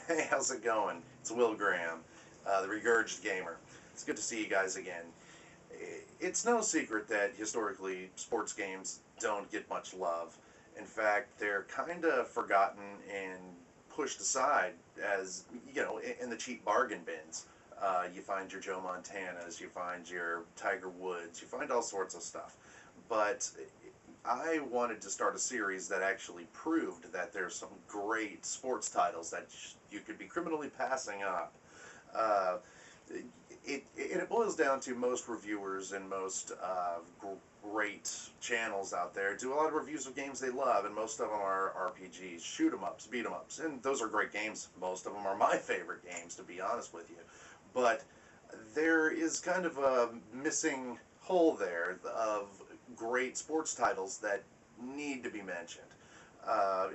Hey, how's it going? It's Will Graham, the Regurged Gamer. It's good to see you guys again. It's no secret that historically sports games don't get much love. In fact, they're kind of forgotten and pushed aside as, in the cheap bargain bins. You find your Joe Montanas, you find your Tiger Woods, you find all sorts of stuff. But I wanted to start a series that actually proved that there's some great sports titles that you could be criminally passing up. Uh, it boils down to most reviewers and most great channels out there do a lot of reviews of games they love, and most of them are RPGs, shoot 'em ups, beat 'em ups, and those are great games. Most of them are my favorite games, to be honest with you. But there is kind of a missing hole there of great sports titles that need to be mentioned.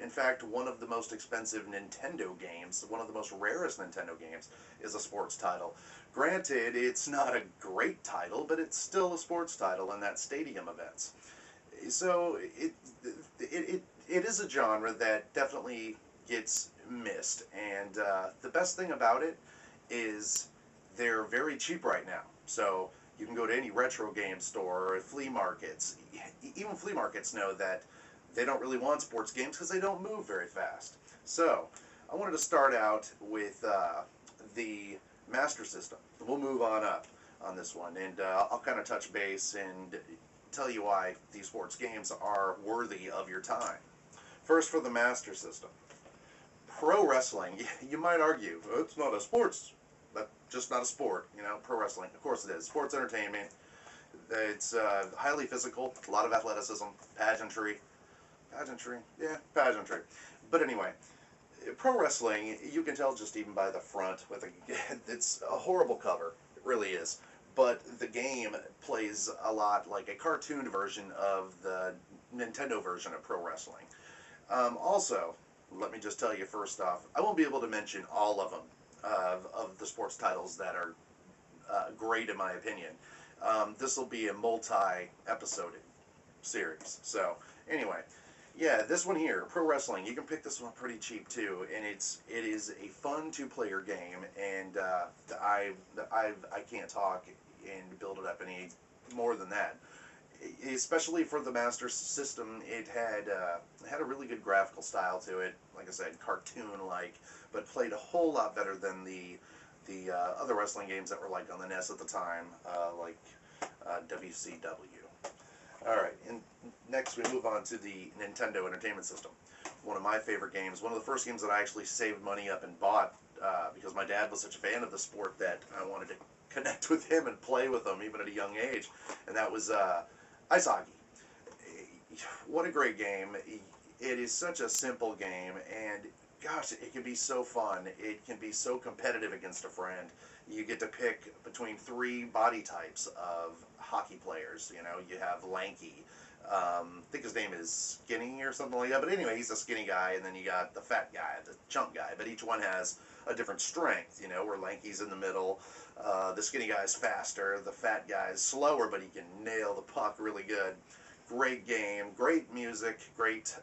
In fact, one of the most expensive Nintendo games, one of the most rarest Nintendo games, is a sports title. Granted, it's not a great title, but it's still a sports title, and that's stadium events. So it is a genre that definitely gets missed, and the best thing about it is they're very cheap right now. So you can go to any retro game store or flea markets. Even flea markets know that they don't really want sports games because they don't move very fast. So I wanted to start out with the Master System. We'll move on up on this one, and I'll kind of touch base and tell you why these sports games are worthy of your time. First, for the Master System. Pro wrestling, you might argue, it's not a sports, but just not a sport, pro wrestling. Of course it is. Sports entertainment. It's highly physical, a lot of athleticism, pageantry. Pageantry? Yeah, pageantry. But anyway, pro wrestling, you can tell just even by the front with it's a horrible cover. It really is. But the game plays a lot like a cartoon version of the Nintendo version of pro wrestling. Also, let me just tell you first off, I won't be able to mention all of them of the sports titles that are great in my opinion. This will be a multi-episode series. So anyway, yeah, this one here, pro wrestling, you can pick this one pretty cheap too, and it is a fun two-player game, and I can't talk and build it up any more than that. Especially for the Master System, it had a really good graphical style to it. Like I said, cartoon-like, but played a whole lot better than the other wrestling games that were like on the NES at the time, like WCW. All right, and next we move on to the Nintendo Entertainment System. One of my favorite games, one of the first games that I actually saved money up and bought because my dad was such a fan of the sport that I wanted to connect with him and play with him even at a young age, and that was ice hockey. What a great game. It is such a simple game, and gosh, it can be so fun. It can be so competitive against a friend. You get to pick between three body types of hockey players. You have lanky. I think his name is Skinny or something like that. But anyway, he's a skinny guy, and then you got the fat guy, the chunk guy. But each one has a different strength. Where lanky's in the middle. The skinny guy's faster. The fat guy's slower, but he can nail the puck really good. Great game, great music, great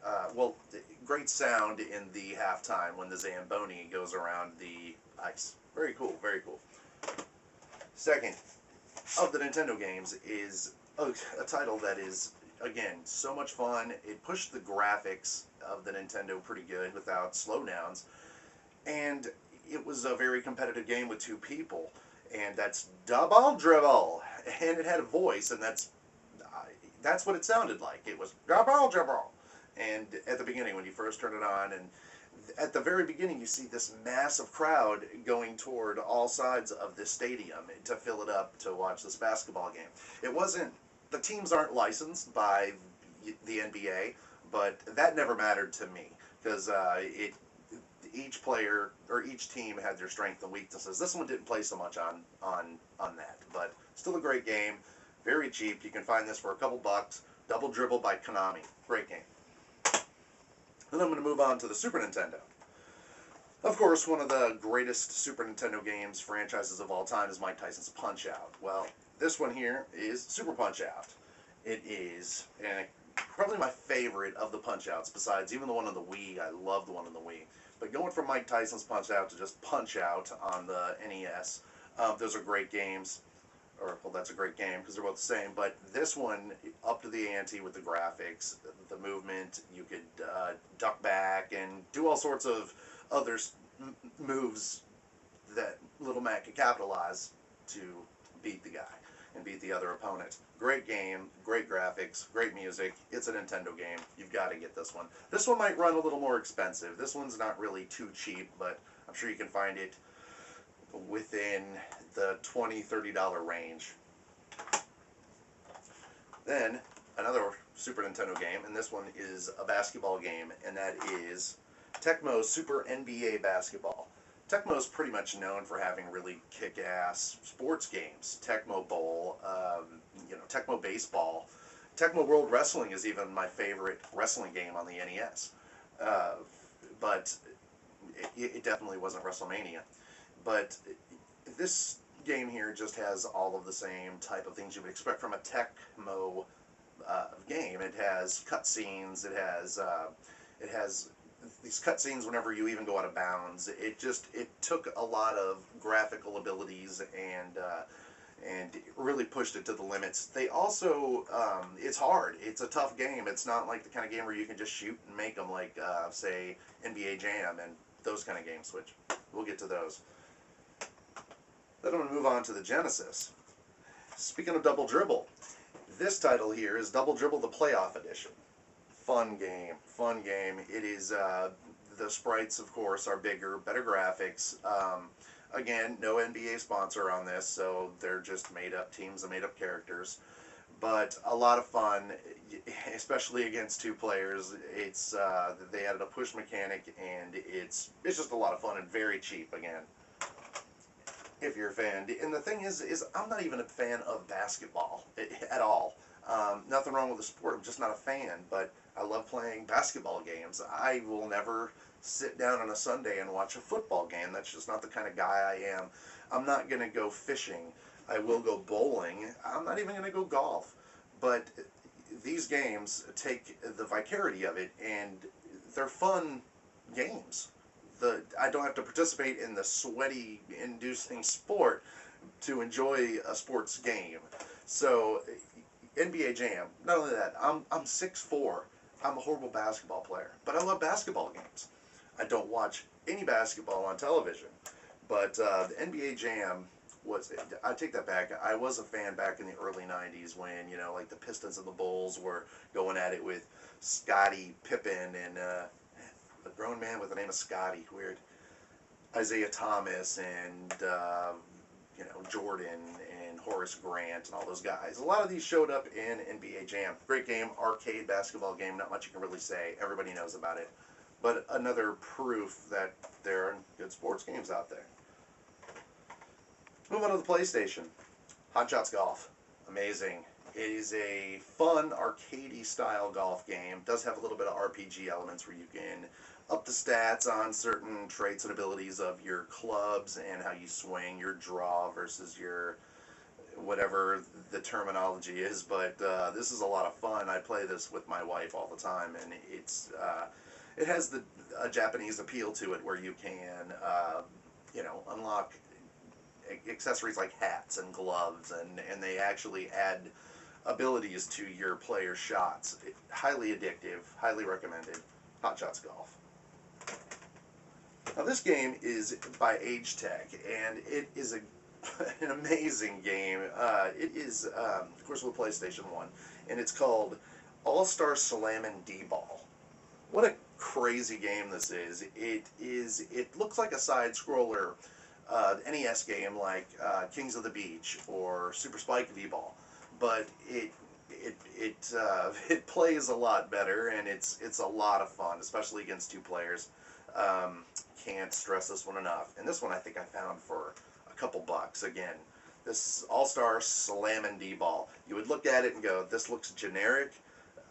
sound in the halftime when the Zamboni goes around the ice. Very cool, very cool. Second of the Nintendo games is a title that is, again, so much fun. It pushed the graphics of the Nintendo pretty good without slowdowns, and it was a very competitive game with two people, and that's Double Dribble, and it had a voice, and that's what it sounded like. It was Double Dribble, and at the beginning when you first turn it on, and at the very beginning you see this massive crowd going toward all sides of this stadium to fill it up to watch this basketball game. It wasn't, the teams aren't licensed by the NBA, but that never mattered to me because each player or each team had their strengths and weaknesses. This one didn't play so much on that, but still a great game. Very cheap. You can find this for a couple bucks. Double Dribble by Konami. Great game. Then I'm going to move on to the Super Nintendo. Of course, one of the greatest Super Nintendo games franchises of all time is Mike Tyson's Punch-Out. Well, this one here is Super Punch-Out. It is probably my favorite of the Punch-Outs, besides even the one on the Wii. I love the one on the Wii. But going from Mike Tyson's Punch Out to just Punch Out on the NES, those are great games. Or, well, that's a great game because they're both the same. But this one, up to the ante with the graphics, the movement. You could duck back and do all sorts of other moves that Little Mac could capitalize to beat the guy and beat the other opponent. Great game, great graphics, great music. It's a Nintendo game. You've got to get this one. This one might run a little more expensive. This one's not really too cheap, but I'm sure you can find it within the $20-$30 range. Then another Super Nintendo game, and this one is a basketball game, and that is Tecmo's Super NBA Basketball. Tecmo's pretty much known for having really kick-ass sports games. Tecmo Bowl, Tecmo Baseball. Tecmo World Wrestling is even my favorite wrestling game on the NES. But it definitely wasn't WrestleMania. But this game here just has all of the same type of things you would expect from a Tecmo game. It has cutscenes. It has these cutscenes whenever you even go out of bounds. It took a lot of graphical abilities and really pushed it to the limits. They also, it's hard. It's a tough game. It's not like the kind of game where you can just shoot and make them like, say, NBA Jam and those kind of games, which we'll get to those. Then I'm going to move on to the Genesis. Speaking of Double Dribble, this title here is Double Dribble the Playoff Edition. Fun game, fun game. It is, the sprites, of course, are bigger, better graphics. Again, no NBA sponsor on this, so they're just made-up teams and made-up characters. But a lot of fun, especially against two players. It's they added a push mechanic, and it's just a lot of fun and very cheap again. If you're a fan. And the thing is I'm not even a fan of basketball at all. Nothing wrong with the sport, I'm just not a fan, but I love playing basketball games. I will never sit down on a Sunday and watch a football game. That's just not the kind of guy I am. I'm not going to go fishing. I will go bowling. I'm not even going to go golf. But these games take the vicarity of it, and they're fun games. I don't have to participate in the sweaty-inducing sport to enjoy a sports game. So, NBA Jam, not only that, I'm 6'4". I'm a horrible basketball player, but I love basketball games. I don't watch any basketball on television, but the NBA Jam I take that back. I was a fan back in the early 90s when, like the Pistons and the Bulls were going at it with Scottie Pippen and a grown man with the name of Scotty, weird, Isaiah Thomas and Jordan and Horace Grant and all those guys. A lot of these showed up in NBA Jam. Great game, arcade basketball game. Not much you can really say. Everybody knows about it. But another proof that there are good sports games out there. Move on to the PlayStation. Hot Shots Golf. Amazing. It is a fun, arcadey style golf game. It does have a little bit of RPG elements where you can up the stats on certain traits and abilities of your clubs and how you swing, your draw versus your whatever the terminology is. But this is a lot of fun. I play this with my wife all the time, and it has a Japanese appeal to it where you can unlock accessories like hats and gloves, and they actually add abilities to your player's shots. Highly addictive, highly recommended. Hot Shots Golf. Now this game is by Age Tech, and it is an amazing game. It is, of course, with PlayStation 1, and it's called All-Star Slammin' D-Ball. What a crazy game this is. It looks like a side-scroller NES game like Kings of the Beach or Super Spike V-Ball, but it plays a lot better, and it's a lot of fun, especially against two players. Can't stress this one enough. And this one I think I found for a couple bucks. Again, this All-Star Slammin' D-Ball. You would look at it and go, this looks generic.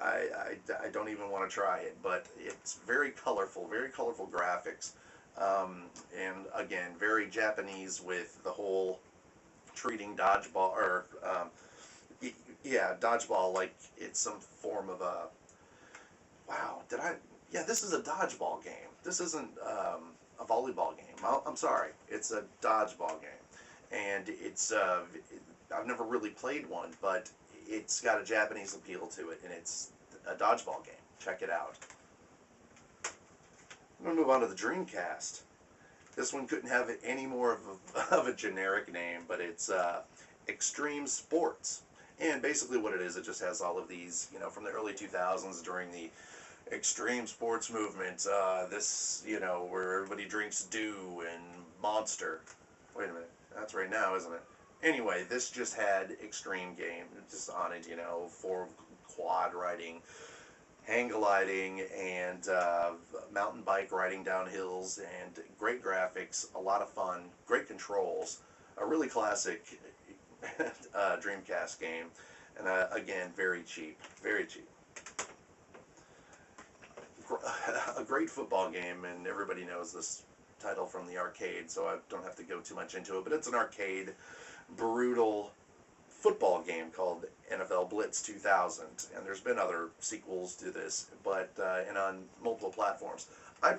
I don't even want to try it, but it's very colorful graphics. And again, very Japanese with the whole treating dodgeball, or dodgeball like it's some form of a, Yeah, this is a dodgeball game. This isn't a volleyball game. I'm sorry. It's a dodgeball game. And I've never really played one, but it's got a Japanese appeal to it, and it's a dodgeball game. Check it out. I'm going to move on to the Dreamcast. This one couldn't have any more of a generic name, but it's Extreme Sports. And basically what it is, it just has all of these, from the early 2000s during the extreme sports movement. Where everybody drinks Dew and Monster. Wait a minute, that's right now, isn't it? Anyway, this just had extreme game just on it, for quad riding, hang gliding, and mountain bike riding down hills, and great graphics, a lot of fun, great controls, a really classic Dreamcast game, and again, very cheap, very cheap. A great football game, and everybody knows this title from the arcade, so I don't have to go too much into it, but it's an arcade, brutal football game called NFL Blitz 2000, and there's been other sequels to this, but and on multiple platforms. I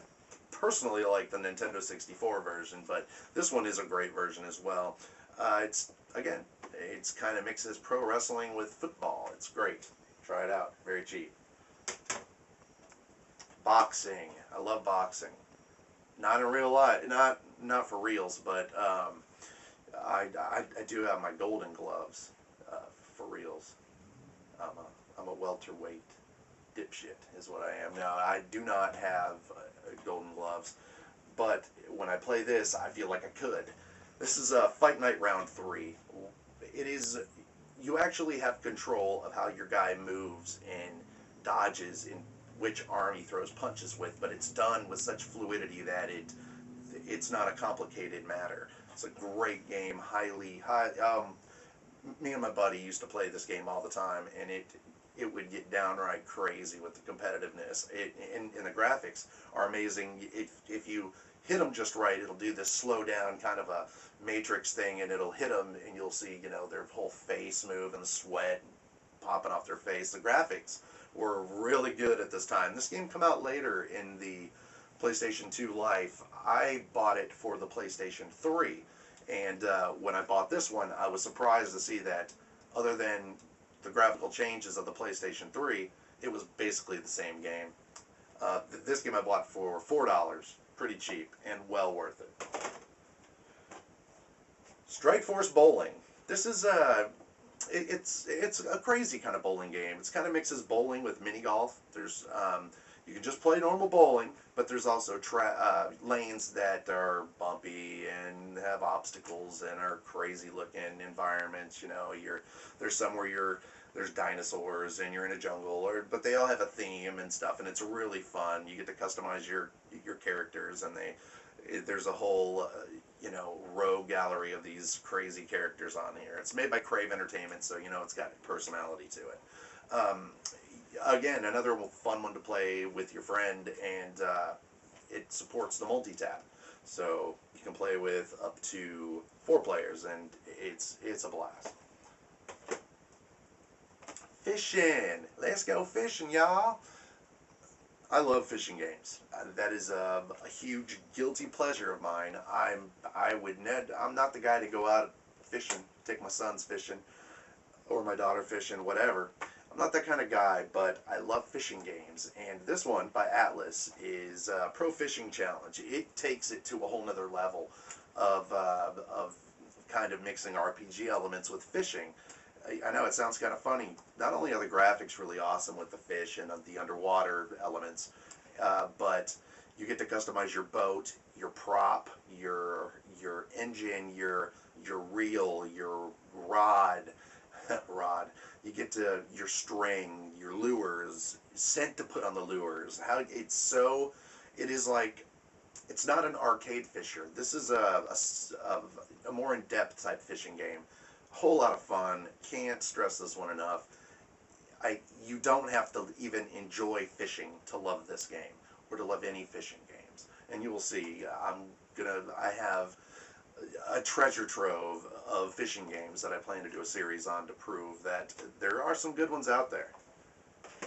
personally like the Nintendo 64 version, but this one is a great version as well. It's kind of mixes pro wrestling with football. It's great. Try it out. Very cheap. Boxing. I love boxing. Not in real life. Not for reals, but I do have my golden gloves for reals. I'm a welterweight dipshit is what I am. Now, I do not have golden gloves, but when I play this, I feel like I could. This is Fight Night Round 3. It is, you actually have control of how your guy moves and dodges in which arm he throws punches with, but it's done with such fluidity that it's not a complicated matter. It's a great game, me and my buddy used to play this game all the time, and it would get downright crazy with the competitiveness. And the graphics are amazing. If you hit them just right, it'll do this slow down kind of a Matrix thing, and it'll hit them, and you'll see, their whole face move and the sweat popping off their face. The graphics were really good at this time. This game came out later in the PlayStation 2 life. I bought it for the PlayStation 3, and when I bought this one, I was surprised to see that other than the graphical changes of the PlayStation 3, it was basically the same game. This game I bought for $4, pretty cheap and well worth it. Strike Force Bowling. This is it's a crazy kind of bowling game. It kind of mixes bowling with mini golf. There's you can just play normal bowling, but there's also lanes that are bumpy and have obstacles and are crazy looking environments. There's some where there's dinosaurs and you're in a jungle, but they all have a theme and stuff, and it's really fun. You get to customize your characters, and there's a whole rogue gallery of these crazy characters on here. It's made by Crave Entertainment, so it's got personality to it. Again, another fun one to play with your friend, and it supports the multi-tap, so you can play with up to 4 players, and it's a blast. Fishing. Let's go fishing, y'all. I love fishing games. That is a huge guilty pleasure of mine. I'm not the guy to go out fishing, take my sons fishing, or my daughter fishing, whatever. I'm not that kind of guy, but I love fishing games, and this one by Atlas is Pro Fishing Challenge. It takes it to a whole nother level of kind of mixing RPG elements with fishing. I know it sounds kind of funny. Not only are the graphics really awesome with the fish and the underwater elements, but you get to customize your boat, your prop, your engine, your reel, your rod. You get to your string, your lures, scent to put on the lures. It is like, it's not an arcade fisher. This is a more in-depth type fishing game. Whole lot of fun. Can't stress this one enough. You don't have to even enjoy fishing to love this game, or to love any fishing games. And you will see, I have a treasure trove of fishing games that I plan to do a series on to prove that there are some good ones out there.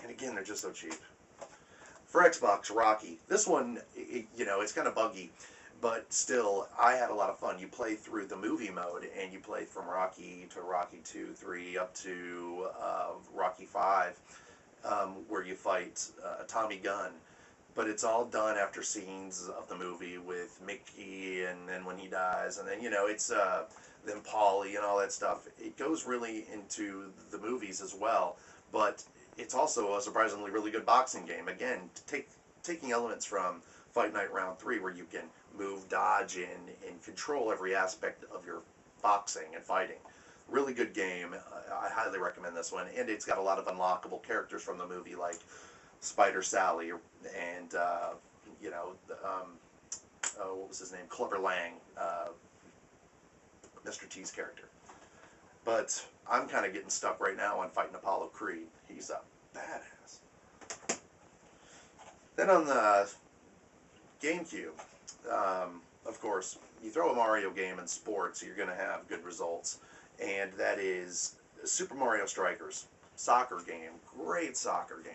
And again, they're just so cheap. For Xbox, Rocky. This one, it's kind of buggy, but still, I had a lot of fun. You play through the movie mode, and you play from Rocky to Rocky 2, 3, up to Rocky 5, where you fight Tommy Gunn. But it's all done after scenes of the movie with Mickey, and then when he dies, and then, it's then Paulie and all that stuff. It goes really into the movies as well, but it's also a surprisingly really good boxing game. Again, taking elements from Fight Night Round 3, where you can move, dodge, and control every aspect of your boxing and fighting. Really good game. I highly recommend this one, and it's got a lot of unlockable characters from the movie, like Spider Sally, and what was his name? Clubber Lang, Mr. T's character. But I'm kind of getting stuck right now on fighting Apollo Creed. He's a badass. Then on the GameCube, of course, you throw a Mario game in sports, you're going to have good results. And that is Super Mario Strikers. Soccer game. Great soccer game.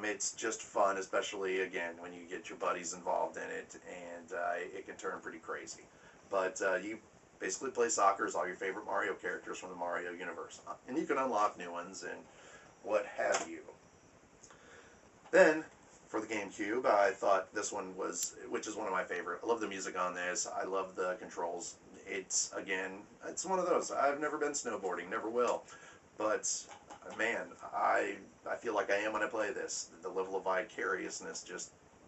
It's just fun, especially, again, when you get your buddies involved in it, and it can turn pretty crazy. But you basically play soccer as all your favorite Mario characters from the Mario universe. And you can unlock new ones and what have you. Then, for the GameCube, I thought this one which is one of my favorite. I love the music on this. I love the controls. It's one of those. I've never been snowboarding, never will. But, man, I feel like I am when I play this. The level of vicariousness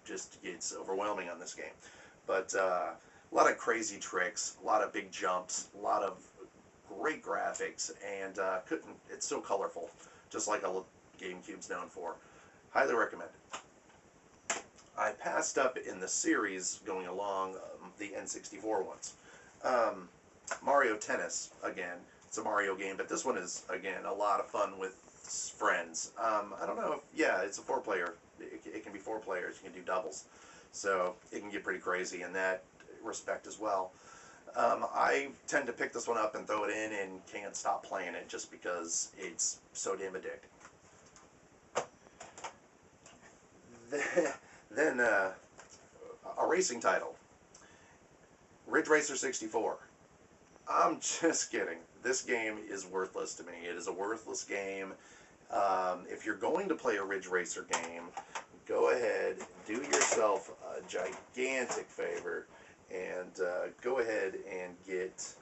just gets overwhelming on this game. But a lot of crazy tricks, a lot of big jumps, a lot of great graphics, and it's so colorful, just like a GameCube's known for. Highly recommend it. I passed up in the series going along the N64 ones. Mario Tennis, again. It's a Mario game, but this one is, again, a lot of fun with friends. I don't know it's a 4-player. It can be 4 players. You can do doubles. So it can get pretty crazy in that respect as well. I tend to pick this one up and throw it in and can't stop playing it just because it's so damn addicting. Then a racing title. Ridge Racer 64. I'm just kidding. This game is worthless to me. It is a worthless game. If you're going to play a Ridge Racer game, go ahead, do yourself a gigantic favor, and go ahead and get.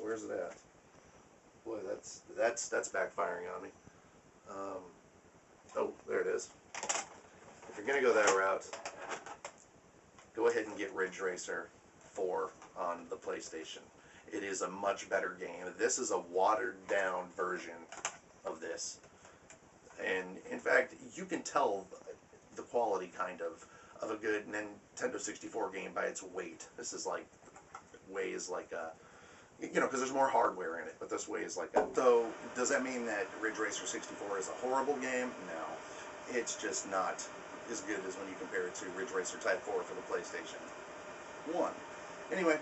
Where's it at? Boy, that's backfiring on me. Oh, there it is. If you're gonna go that route, go ahead and get Ridge Racer 4 on the PlayStation. It is a much better game. This is a watered-down version of this. And, in fact, you can tell the quality, kind of a good Nintendo 64 game by its weight. This is weighs like a, because there's more hardware in it, but this weighs like a. So, does that mean that Ridge Racer 64 is a horrible game? No. It's just not as good as when you compare it to Ridge Racer Type 4 for the PlayStation 1. Anyway,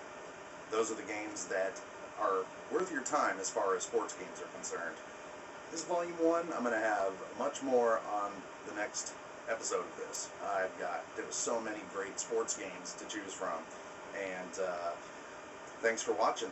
those are the games that are worth your time as far as sports games are concerned. This is Volume 1. I'm going to have much more on the next episode of this. There's so many great sports games to choose from. And thanks for watching.